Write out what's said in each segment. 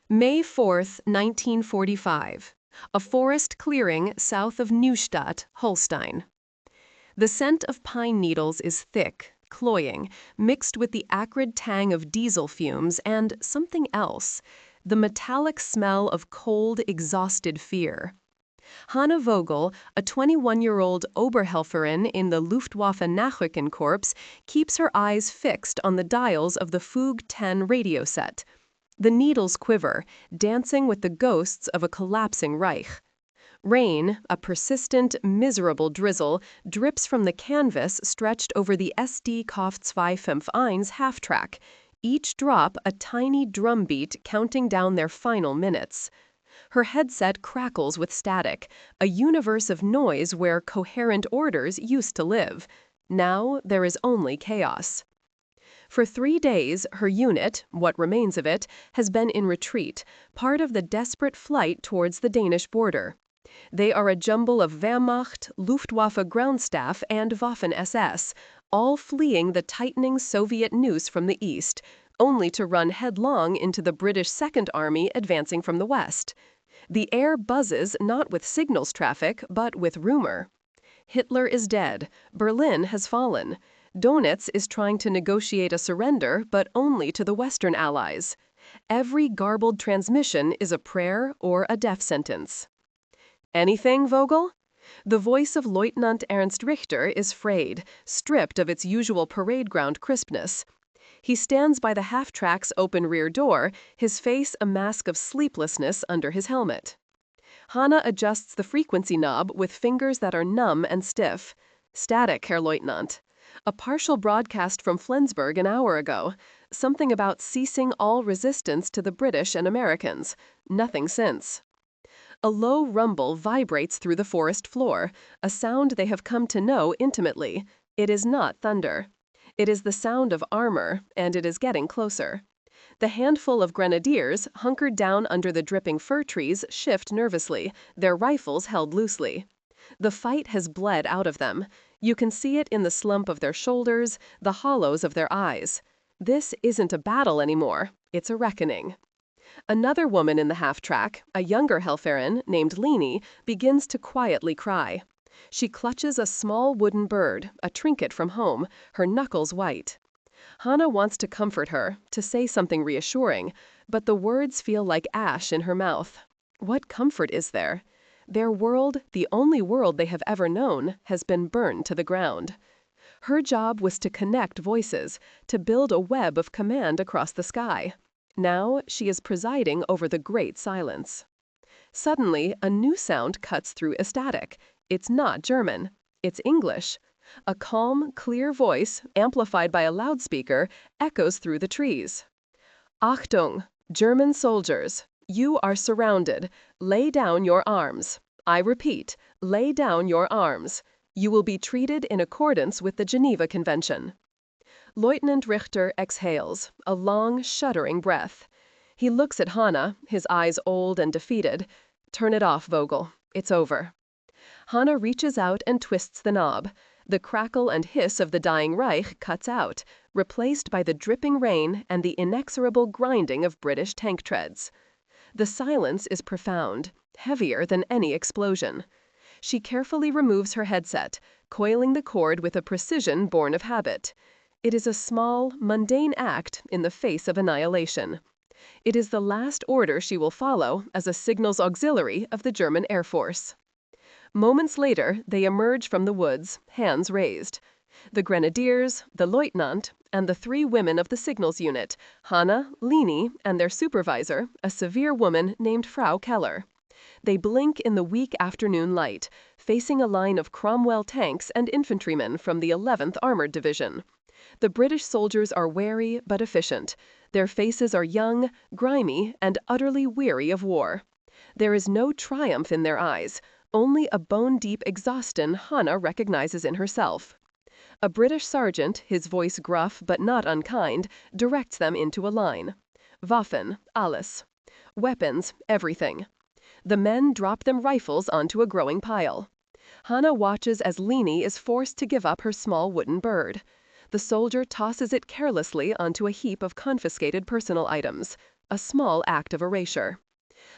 May 4th, 1945. A forest clearing south of Neustadt, Holstein. The scent of pine needles is thick, cloying, mixed with the acrid tang of diesel fumes and something else, the metallic smell of cold, exhausted fear. Hanne Vogel, a 21-year-old Oberhelferin in the Luftwaffe Nachrückenkorps, keeps her eyes fixed on the dials of the Fug 10 radio set. The needles quiver, dancing with the ghosts of a collapsing Reich. Rain, a persistent, miserable drizzle, drips from the canvas stretched over the SD Kauf 251's half-track, each drop a tiny drumbeat counting down their final minutes. Her headset crackles with static, a universe of noise where coherent orders used to live. Now there is only chaos. For 3 days, her unit, what remains of it, has been in retreat, part of the desperate flight towards the Danish border. They are a jumble of Wehrmacht, Luftwaffe ground staff, and Waffen-SS, all fleeing the tightening Soviet noose from the east, only to run headlong into the British Second Army advancing from the west. The air buzzes not with signals traffic, but with rumor. Hitler is dead. Berlin has fallen. Donitz is trying to negotiate a surrender, but only to the Western Allies. Every garbled transmission is a prayer or a death sentence. Anything, Vogel? The voice of Lieutenant Ernst Richter is frayed, stripped of its usual parade ground crispness. He stands by the half-track's open rear door, his face a mask of sleeplessness under his helmet. Hanne adjusts the frequency knob with fingers that are numb and stiff. Static, Herr Leutnant. A partial broadcast from Flensburg an hour ago. Something about ceasing all resistance to the British and Americans. Nothing since. A low rumble vibrates through the forest floor, a sound they have come to know intimately. It is not thunder. It is the sound of armor, and it is getting closer. The handful of grenadiers, hunkered down under the dripping fir trees, shift nervously, their rifles held loosely. The fight has bled out of them. You can see it in the slump of their shoulders, the hollows of their eyes. This isn't a battle anymore. It's a reckoning. Another woman in the half-track, a younger Helferin named Leni, begins to quietly cry. She clutches a small wooden bird, a trinket from home, her knuckles white. Hanne wants to comfort her, to say something reassuring, but the words feel like ash in her mouth. What comfort is there? Their world, the only world they have ever known, has been burned to the ground. Her job was to connect voices, to build a web of command across the sky. Now she is presiding over the great silence. Suddenly, a new sound cuts through a static. It's not German. It's English. A calm, clear voice, amplified by a loudspeaker, echoes through the trees. Achtung! German soldiers! You are surrounded. Lay down your arms. I repeat, lay down your arms. You will be treated in accordance with the Geneva Convention. Lieutenant Richter exhales, a long, shuddering breath. He looks at Hanne, his eyes old and defeated. Turn it off, Vogel. It's over. Hanne reaches out and twists the knob. The crackle and hiss of the dying Reich cuts out, replaced by the dripping rain and the inexorable grinding of British tank treads. The silence is profound, heavier than any explosion. She carefully removes her headset, coiling the cord with a precision born of habit. It is a small, mundane act in the face of annihilation. It is the last order she will follow as a signals auxiliary of the German Air Force. Moments later, they emerge from the woods, hands raised. The grenadiers, the lieutenant, and the 3 women of the signals unit, Hanne, Leni, and their supervisor, a severe woman named Frau Keller. They blink in the weak afternoon light, facing a line of Cromwell tanks and infantrymen from the 11th Armored Division. The British soldiers are wary but efficient. Their faces are young, grimy, and utterly weary of war. There is no triumph in their eyes, only a bone-deep exhaustion Hanne recognizes in herself. A British sergeant, his voice gruff but not unkind, directs them into a line. Waffen, alles. Weapons, everything. The men drop them rifles onto a growing pile. Hanne watches as Leni is forced to give up her small wooden bird. The soldier tosses it carelessly onto a heap of confiscated personal items. a small act of erasure.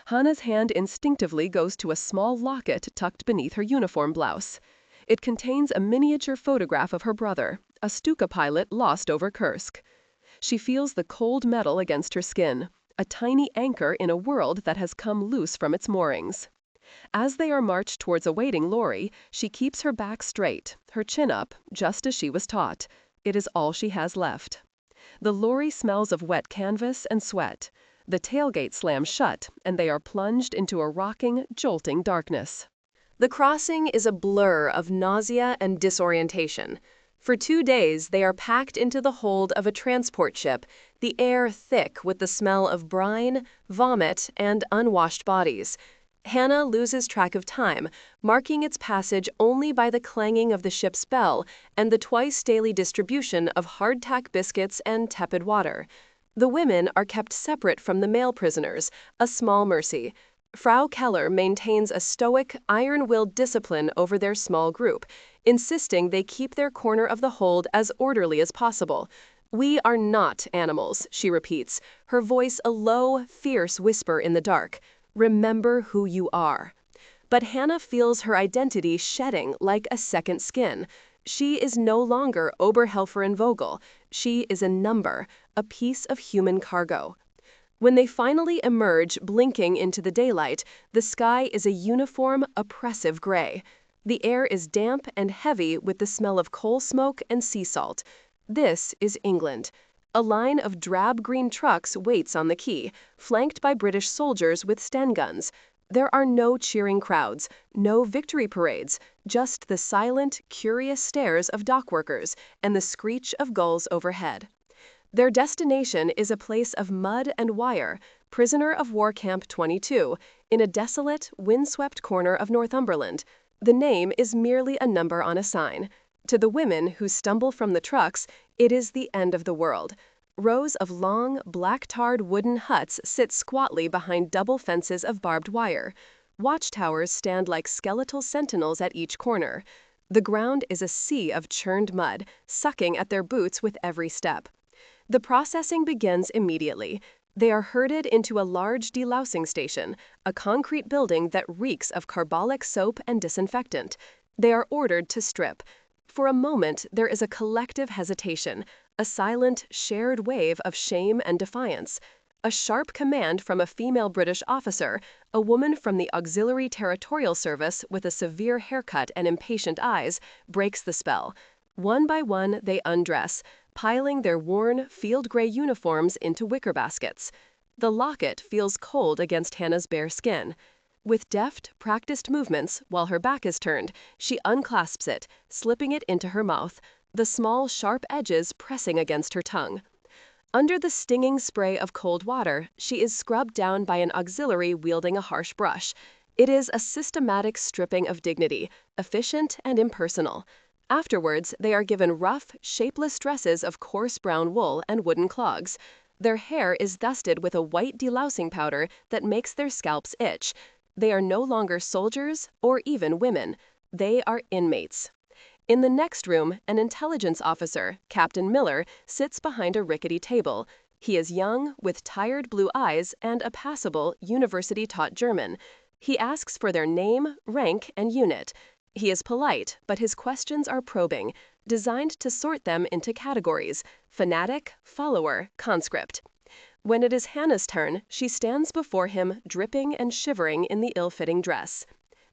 Hannah's hand instinctively goes to a small locket tucked beneath her uniform blouse. It contains a miniature photograph of her brother, a Stuka pilot lost over Kursk. She feels the cold metal against her skin, a tiny anchor in a world that has come loose from its moorings. As they are marched towards a waiting lorry, she keeps her back straight, her chin up, just as she was taught. It is all she has left. The lorry smells of wet canvas and sweat. The tailgate slams shut, and they are plunged into a rocking, jolting darkness. The crossing is a blur of nausea and disorientation. For 2 days, they are packed into the hold of a transport ship, the air thick with the smell of brine, vomit, and unwashed bodies. Hannah loses track of time, marking its passage only by the clanging of the ship's bell and the twice-daily distribution of hardtack biscuits and tepid water. The women are kept separate from the male prisoners, a small mercy. Frau Keller maintains a stoic, iron-willed discipline over their small group, insisting they keep their corner of the hold as orderly as possible. "We are not animals," she repeats, her voice a low, fierce whisper in the dark. "Remember who you are." But Hannah feels her identity shedding like a second skin. She is no longer Oberhelferin Vogel. She is a number, a piece of human cargo. When they finally emerge, blinking into the daylight, the sky is a uniform, oppressive gray. The air is damp and heavy with the smell of coal smoke and sea salt. This is England. A line of drab green trucks waits on the quay, flanked by British soldiers with Sten guns. There are no cheering crowds, no victory parades, just the silent, curious stares of dock workers and the screech of gulls overhead. Their destination is a place of mud and wire, prisoner of war camp 22, in a desolate, windswept corner of Northumberland. The name is merely a number on a sign. To the women who stumble from the trucks, it is the end of the world. Rows of long, black-tarred wooden huts sit squatly behind double fences of barbed wire. Watchtowers stand like skeletal sentinels at each corner. The ground is a sea of churned mud, sucking at their boots with every step. The processing begins immediately. They are herded into a large delousing station, a concrete building that reeks of carbolic soap and disinfectant. They are ordered to strip. For a moment, there is a collective hesitation, a silent, shared wave of shame and defiance. A sharp command from a female British officer, a woman from the Auxiliary Territorial Service with a severe haircut and impatient eyes, breaks the spell. One by one, they undress, piling their worn, field-gray uniforms into wicker baskets. The locket feels cold against Hannah's bare skin. With deft, practiced movements, while her back is turned, she unclasps it, slipping it into her mouth, the small, sharp edges pressing against her tongue. Under the stinging spray of cold water, she is scrubbed down by an auxiliary wielding a harsh brush. It is a systematic stripping of dignity, efficient and impersonal. Afterwards, they are given rough, shapeless dresses of coarse brown wool and wooden clogs. Their hair is dusted with a white delousing powder that makes their scalps itch. They are no longer soldiers or even women. They are inmates. In the next room, an intelligence officer, Captain Miller, sits behind a rickety table. He is young, with tired blue eyes and a passable, university-taught German. He asks for their name, rank, and unit. He is polite, but his questions are probing, designed to sort them into categories: fanatic, follower, conscript. When it is Hannah's turn, she stands before him, dripping and shivering in the ill-fitting dress.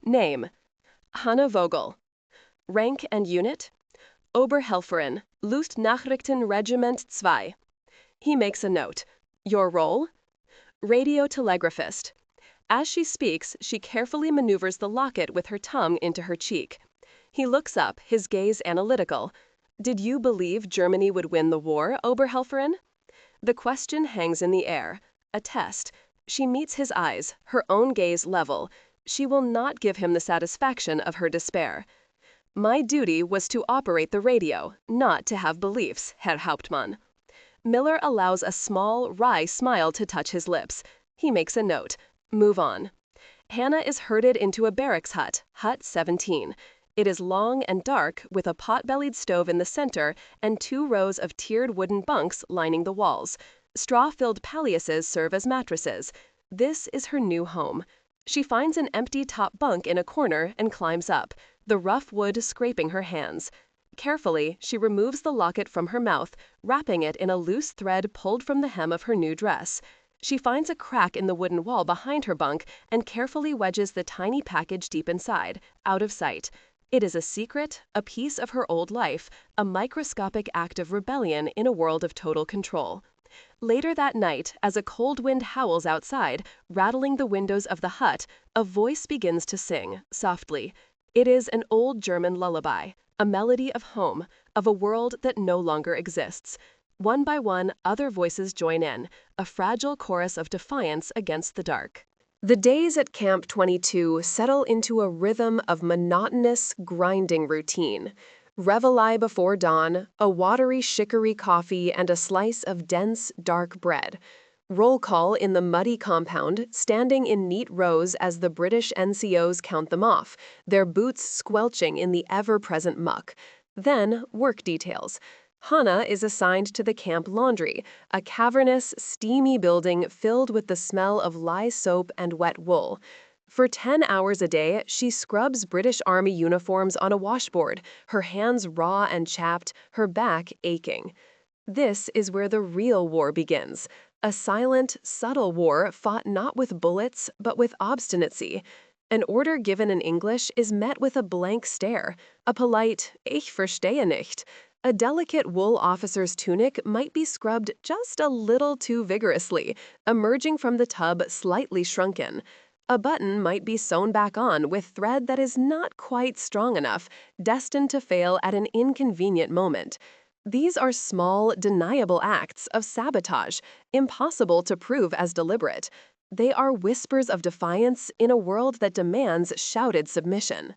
Name: Hannah Vogel. Rank and unit: Oberhelferin, Luftnachrichtenregiment 2. He makes a note. Your role? Radiotelegraphist. As she speaks, she carefully maneuvers the locket with her tongue into her cheek. He looks up, his gaze analytical. Did you believe Germany would win the war, Oberhelferin? The question hangs in the air. A test. She meets his eyes, her own gaze level. She will not give him the satisfaction of her despair. My duty was to operate the radio, not to have beliefs, Herr Hauptmann. Miller allows a small, wry smile to touch his lips. He makes a note. Move on. Hannah is herded into a barracks hut, Hut 17. It is long and dark, with a pot-bellied stove in the center and 2 rows of tiered wooden bunks lining the walls. Straw-filled palliases serve as mattresses. This is her new home. She finds an empty top bunk in a corner and climbs up, the rough wood scraping her hands. Carefully, she removes the locket from her mouth, wrapping it in a loose thread pulled from the hem of her new dress. She finds a crack in the wooden wall behind her bunk and carefully wedges the tiny package deep inside, out of sight. It is a secret, a piece of her old life, a microscopic act of rebellion in a world of total control. Later that night, as a cold wind howls outside, rattling the windows of the hut, a voice begins to sing, softly. It is an old German lullaby, a melody of home, of a world that no longer exists. One by one, other voices join in, a fragile chorus of defiance against the dark. The days at Camp 22 settle into a rhythm of monotonous, grinding routine. Reveille before dawn, a watery chicory coffee, and a slice of dense, dark bread. Roll call in the muddy compound, standing in neat rows as the British NCOs count them off, their boots squelching in the ever-present muck. Then, work details. Hannah is assigned to the camp laundry, a cavernous, steamy building filled with the smell of lye soap and wet wool. For 10 hours a day, she scrubs British Army uniforms on a washboard, her hands raw and chapped, her back aching. This is where the real war begins. A silent, subtle war fought not with bullets, but with obstinacy. An order given in English is met with a blank stare, a polite, "Ich verstehe nicht." A delicate wool officer's tunic might be scrubbed just a little too vigorously, emerging from the tub slightly shrunken. A button might be sewn back on with thread that is not quite strong enough, destined to fail at an inconvenient moment. These are small, deniable acts of sabotage, impossible to prove as deliberate. They are whispers of defiance in a world that demands shouted submission.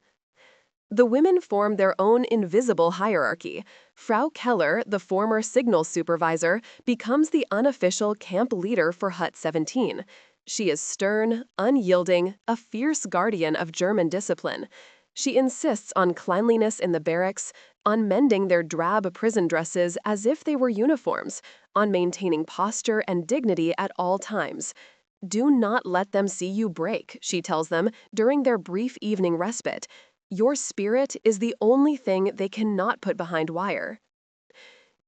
The women form their own invisible hierarchy. Frau Keller, the former signal supervisor, becomes the unofficial camp leader for Hut 17. She is stern, unyielding, a fierce guardian of German discipline. She insists on cleanliness in the barracks, on mending their drab prison dresses as if they were uniforms, on maintaining posture and dignity at all times. Do not let them see you break, she tells them during their brief evening respite. Your spirit is the only thing they cannot put behind wire.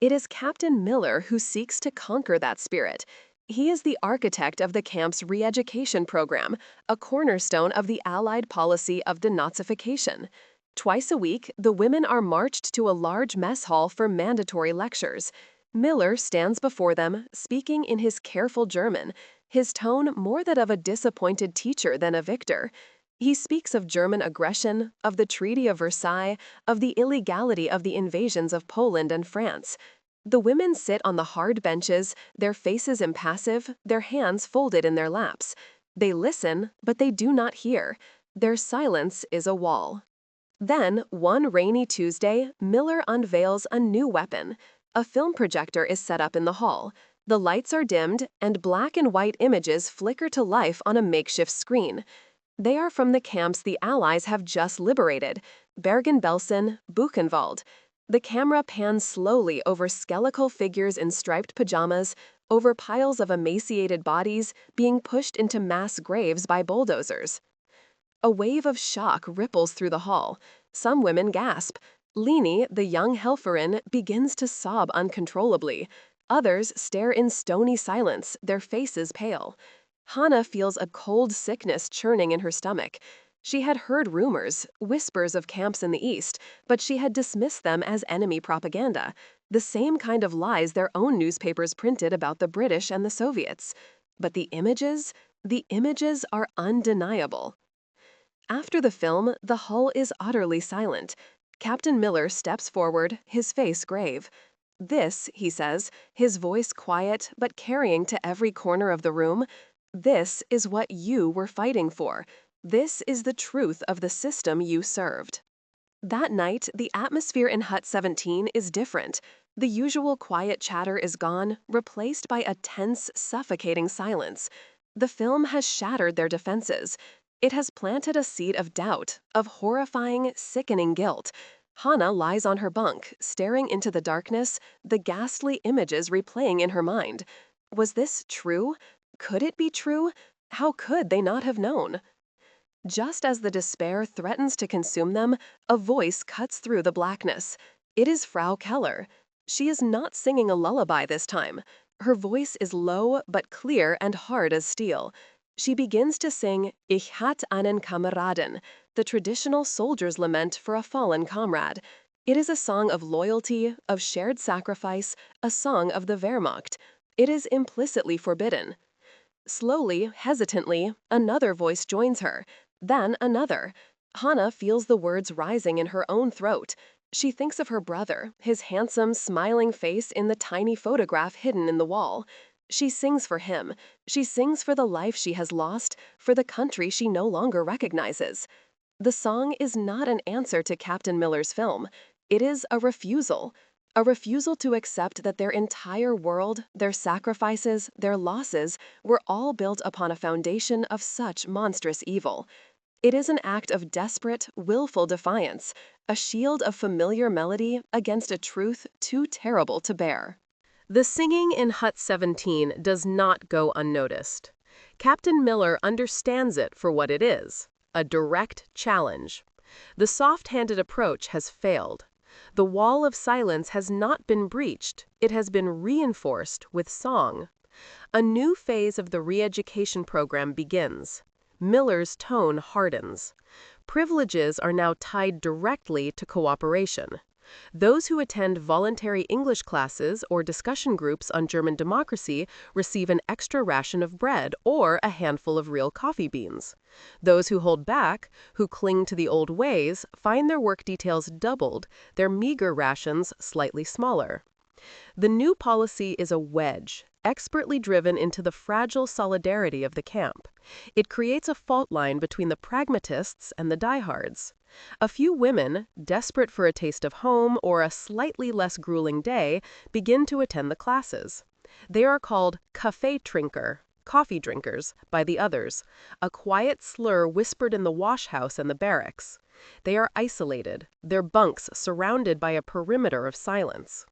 It is Captain Miller who seeks to conquer that spirit. He is the architect of the camp's re-education program, a cornerstone of the Allied policy of denazification. Twice a week, the women are marched to a large mess hall for mandatory lectures. Miller stands before them, speaking in his careful German, his tone more that of a disappointed teacher than a victor. He speaks of German aggression, of the Treaty of Versailles, of the illegality of the invasions of Poland and France. The women sit on the hard benches, their faces impassive, their hands folded in their laps. They listen, but they do not hear. Their silence is a wall. Then, one rainy Tuesday, Miller unveils a new weapon. A film projector is set up in the hall. The lights are dimmed, and black and white images flicker to life on a makeshift screen. They are from the camps the Allies have just liberated, Bergen-Belsen, Buchenwald. The camera pans slowly over skeletal figures in striped pajamas, over piles of emaciated bodies being pushed into mass graves by bulldozers. A wave of shock ripples through the hall. Some women gasp. Leni, the young Helferin, begins to sob uncontrollably. Others stare in stony silence, their faces pale. Hannah feels a cold sickness churning in her stomach. She had heard rumors, whispers of camps in the East, but she had dismissed them as enemy propaganda, the same kind of lies their own newspapers printed about the British and the Soviets. But the images are undeniable. After the film, the hull is utterly silent. Captain Miller steps forward, his face grave. This, he says, his voice quiet but carrying to every corner of the room, this is what you were fighting for. This is the truth of the system you served. That night, the atmosphere in Hut 17 is different. The usual quiet chatter is gone, replaced by a tense, suffocating silence. The film has shattered their defenses. It has planted a seed of doubt, of horrifying, sickening guilt. Hannah lies on her bunk, staring into the darkness, the ghastly images replaying in her mind. Was this true? Could it be true? How could they not have known? Just as the despair threatens to consume them, a voice cuts through the blackness. It is Frau Keller. She is not singing a lullaby this time. Her voice is low but clear and hard as steel. She begins to sing Ich hat einen Kameraden, the traditional soldier's lament for a fallen comrade. It is a song of loyalty, of shared sacrifice, a song of the Wehrmacht. It is implicitly forbidden. Slowly, hesitantly, another voice joins her. Then another. Hannah feels the words rising in her own throat. She thinks of her brother, his handsome, smiling face in the tiny photograph hidden in the wall. She sings for him. She sings for the life she has lost, for the country she no longer recognizes. The song is not an answer to Captain Miller's film. It is a refusal. A refusal to accept that their entire world, their sacrifices, their losses, were all built upon a foundation of such monstrous evil. It is an act of desperate, willful defiance, a shield of familiar melody against a truth too terrible to bear. The singing in Hut 17 does not go unnoticed. Captain Miller understands it for what it is, a direct challenge. The soft-handed approach has failed. The wall of silence has not been breached, it has been reinforced with song. A new phase of the re-education program begins. Miller's tone hardens. Privileges are now tied directly to cooperation. Those who attend voluntary English classes or discussion groups on German democracy receive an extra ration of bread or a handful of real coffee beans. Those who hold back, who cling to the old ways, find their work details doubled, their meager rations slightly smaller. The new policy is a wedge, expertly driven into the fragile solidarity of the camp. It creates a fault line between the pragmatists and the diehards. A few women, desperate for a taste of home or a slightly less grueling day, begin to attend the classes. They are called Kaffeetrinker, coffee drinkers, by the others, a quiet slur whispered in the wash-house and the barracks. They are isolated, their bunks surrounded by a perimeter of silence.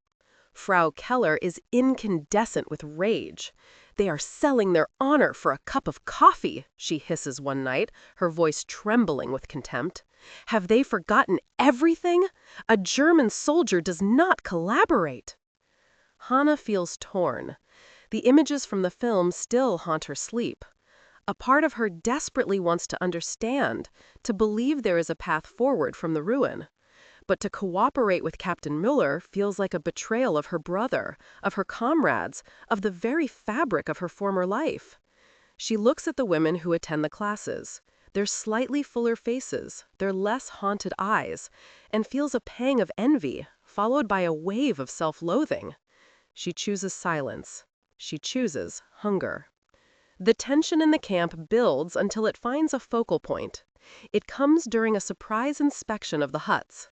Frau Keller is incandescent with rage. "They are selling their honor for a cup of coffee," she hisses one night, her voice trembling with contempt. "Have they forgotten everything? A German soldier does not collaborate." Hannah feels torn. The images from the film still haunt her sleep. A part of her desperately wants to understand, to believe there is a path forward from the ruin. But to cooperate with Captain Miller feels like a betrayal of her brother, of her comrades, of the very fabric of her former life. She looks at the women who attend the classes, their slightly fuller faces, their less haunted eyes, and feels a pang of envy, followed by a wave of self-loathing. She chooses silence. She chooses hunger. The tension in the camp builds until it finds a focal point. It comes during a surprise inspection of the huts.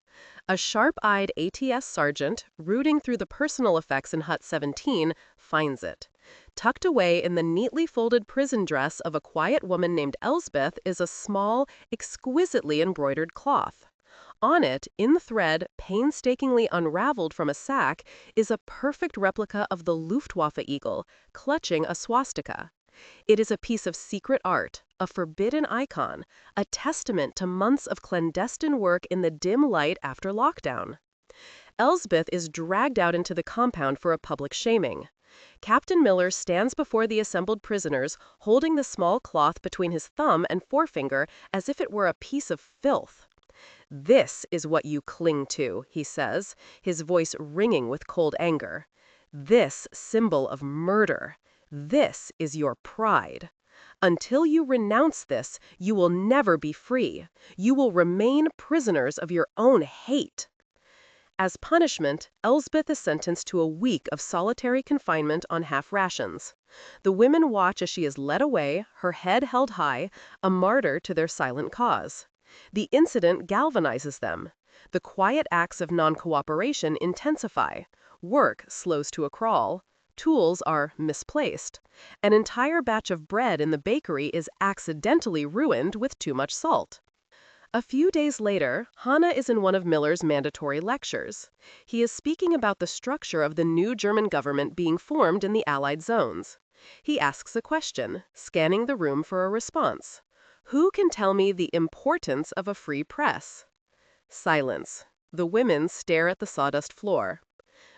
A sharp-eyed ATS sergeant, rooting through the personal effects in Hut 17, finds it. Tucked away in the neatly folded prison dress of a quiet woman named Elsbeth is a small, exquisitely embroidered cloth. On it, in thread, painstakingly unraveled from a sack, is a perfect replica of the Luftwaffe eagle, clutching a swastika. It is a piece of secret art, a forbidden icon, a testament to months of clandestine work in the dim light after lockdown. Elsbeth is dragged out into the compound for a public shaming. Captain Miller stands before the assembled prisoners, holding the small cloth between his thumb and forefinger as if it were a piece of filth. "This is what you cling to," he says, his voice ringing with cold anger. "This symbol of murder. This is your pride. Until you renounce this, you will never be free. You will remain prisoners of your own hate." As punishment, Elsbeth is sentenced to a week of solitary confinement on half rations. The women watch as she is led away, her head held high, a martyr to their silent cause. The incident galvanizes them. The quiet acts of non-cooperation intensify. Work slows to a crawl. Tools are misplaced. An entire batch of bread in the bakery is accidentally ruined with too much salt. A few days later, Hanna is in one of Miller's mandatory lectures. He is speaking about the structure of the new German government being formed in the Allied zones. He asks a question, scanning the room for a response. Who can tell me the importance of a free press? Silence. The women stare at the sawdust floor.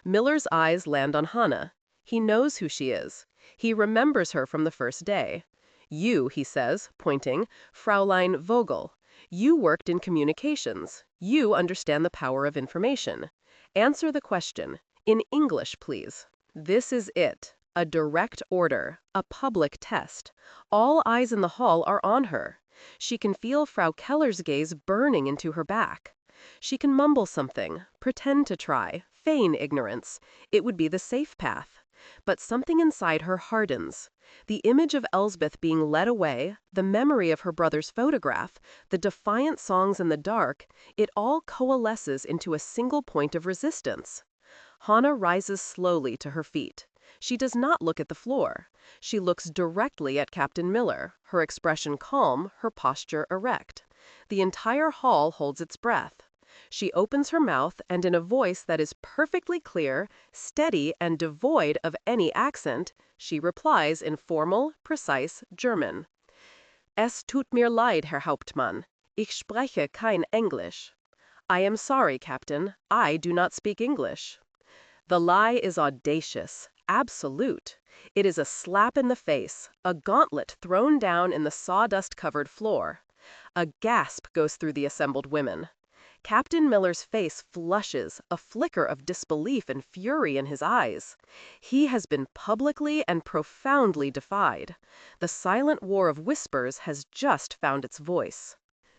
Miller's eyes land on Hanna. He knows who she is. He remembers her from the first day. You, he says, pointing, Fraulein Vogel. You worked in communications. You understand the power of information. Answer the question. In English, please. This is it. A direct order. A public test. All eyes in the hall are on her. She can feel Frau Keller's gaze burning into her back. She can mumble something, pretend to try, feign ignorance. It would be the safe path. But something inside her hardens. The image of Elsbeth being led away, the memory of her brother's photograph, the defiant songs in the dark, it all coalesces into a single point of resistance. Hanna rises slowly to her feet. She does not look at the floor. She looks directly at Captain Miller, her expression calm, her posture erect. The entire hall holds its breath. She opens her mouth, and in a voice that is perfectly clear, steady, and devoid of any accent, she replies in formal, precise German. Es tut mir leid, Herr Hauptmann. Ich spreche kein Englisch. I am sorry, Captain. I do not speak English. The lie is audacious, absolute. It is a slap in the face, a gauntlet thrown down in the sawdust-covered floor. A gasp goes through the assembled women. Captain Miller's face flushes, a flicker of disbelief and fury in his eyes. He has been publicly and profoundly defied. The silent war of whispers has just found its voice.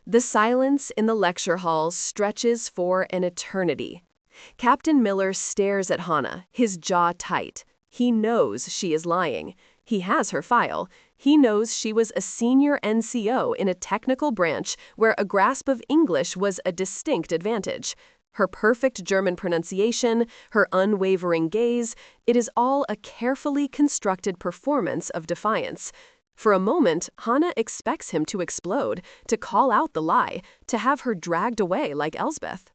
The silence in the lecture hall stretches for an eternity. Captain Miller stares at Hanna, his jaw tight. He knows she is lying. He has her file. He knows she was a senior NCO in a technical branch where a grasp of English was a distinct advantage. Her perfect German pronunciation, her unwavering gaze, it is all a carefully constructed performance of defiance. For a moment, Hanna expects him to explode, to call out the lie, to have her dragged away like Elsbeth.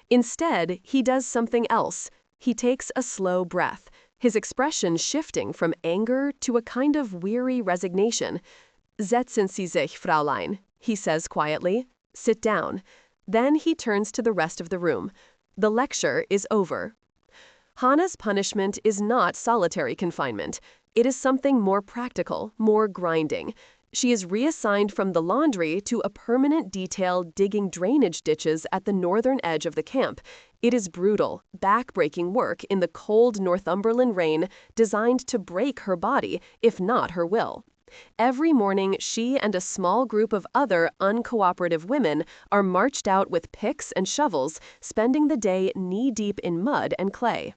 Instead, he does something else. He takes a slow breath, his expression shifting from anger to a kind of weary resignation. Setzen Sie sich, Fräulein, he says quietly. Sit down. Then he turns to the rest of the room. The lecture is over. Hanna's punishment is not solitary confinement. It is something more practical, more grinding. She is reassigned from the laundry to a permanent detail digging drainage ditches at the northern edge of the camp. It is brutal, back-breaking work in the cold Northumberland rain designed to break her body, if not her will. Every morning, she and a small group of other uncooperative women are marched out with picks and shovels, spending the day knee-deep in mud and clay.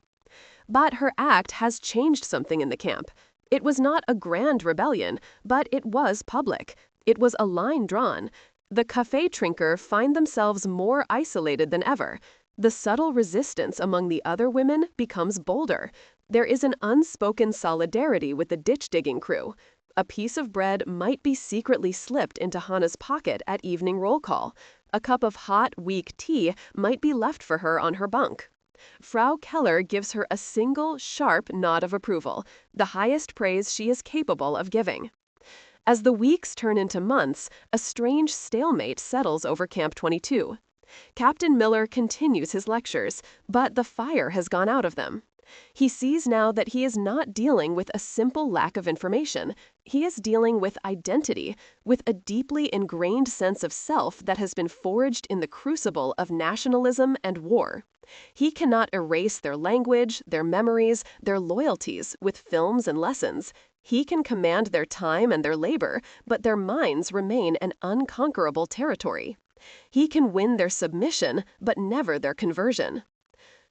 But her act has changed something in the camp. It was not a grand rebellion, but it was public. It was a line drawn. The café trinker find themselves more isolated than ever. The subtle resistance among the other women becomes bolder. There is an unspoken solidarity with the ditch-digging crew. A piece of bread might be secretly slipped into Hanna's pocket at evening roll call. A cup of hot, weak tea might be left for her on her bunk. Frau Keller gives her a single, sharp nod of approval, the highest praise she is capable of giving. As the weeks turn into months, a strange stalemate settles over Camp 22. Captain Miller continues his lectures, but the fire has gone out of them. He sees now that he is not dealing with a simple lack of information. He is dealing with identity, with a deeply ingrained sense of self that has been forged in the crucible of nationalism and war. He cannot erase their language, their memories, their loyalties with films and lessons. He can command their time and their labor, but their minds remain an unconquerable territory. He can win their submission, but never their conversion.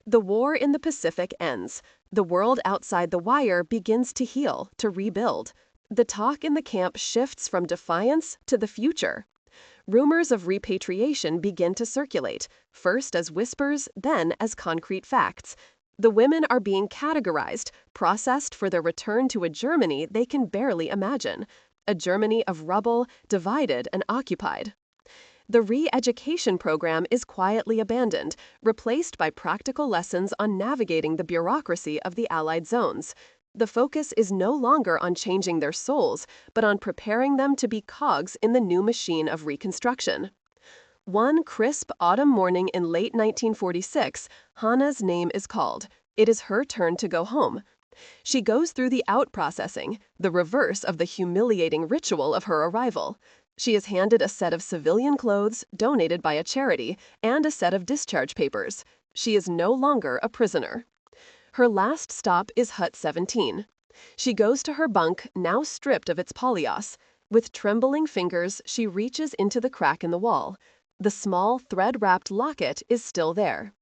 The war in the Pacific ends. The world outside the wire begins to heal, to rebuild. The talk in the camp shifts from defiance to the future. Rumors of repatriation begin to circulate, first as whispers, then as concrete facts. The women are being categorized, processed for their return to a Germany they can barely imagine, a Germany of rubble, divided and occupied. The re-education program is quietly abandoned, replaced by practical lessons on navigating the bureaucracy of the Allied zones. The focus is no longer on changing their souls, but on preparing them to be cogs in the new machine of reconstruction. One crisp autumn morning in late 1946, Hannah's name is called. It is her turn to go home. She goes through the out-processing, the reverse of the humiliating ritual of her arrival. She is handed a set of civilian clothes donated by a charity and a set of discharge papers. She is no longer a prisoner. Her last stop is Hut 17. She goes to her bunk, now stripped of its polyos. With trembling fingers, she reaches into the crack in the wall. The small, thread-wrapped locket is still there.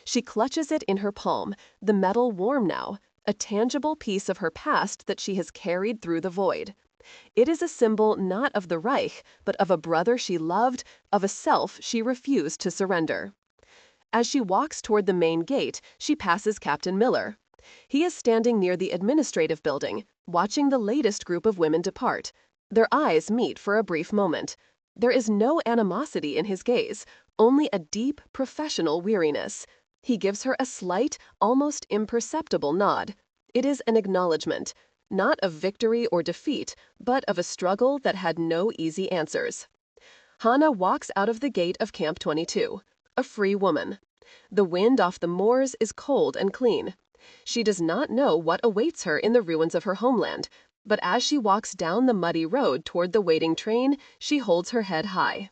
She clutches it in her palm, the metal warm now, a tangible piece of her past that she has carried through the void. It is a symbol not of the Reich, but of a brother she loved, of a self she refused to surrender. As she walks toward the main gate, she passes Captain Miller. He is standing near the administrative building, watching the latest group of women depart. Their eyes meet for a brief moment. There is no animosity in his gaze, only a deep, professional weariness. He gives her a slight, almost imperceptible nod. It is an acknowledgement, not of victory or defeat, but of a struggle that had no easy answers. Hannah walks out of the gate of Camp 22, a free woman. The wind off the moors is cold and clean. She does not know what awaits her in the ruins of her homeland, but as she walks down the muddy road toward the waiting train, she holds her head high.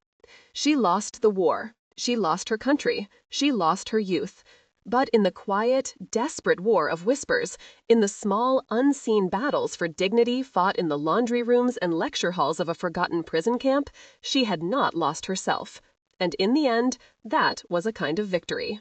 She lost the war. She lost her country. She lost her youth. But in the quiet, desperate war of whispers, in the small, unseen battles for dignity fought in the laundry rooms and lecture halls of a forgotten prison camp, she had not lost herself. And in the end, that was a kind of victory.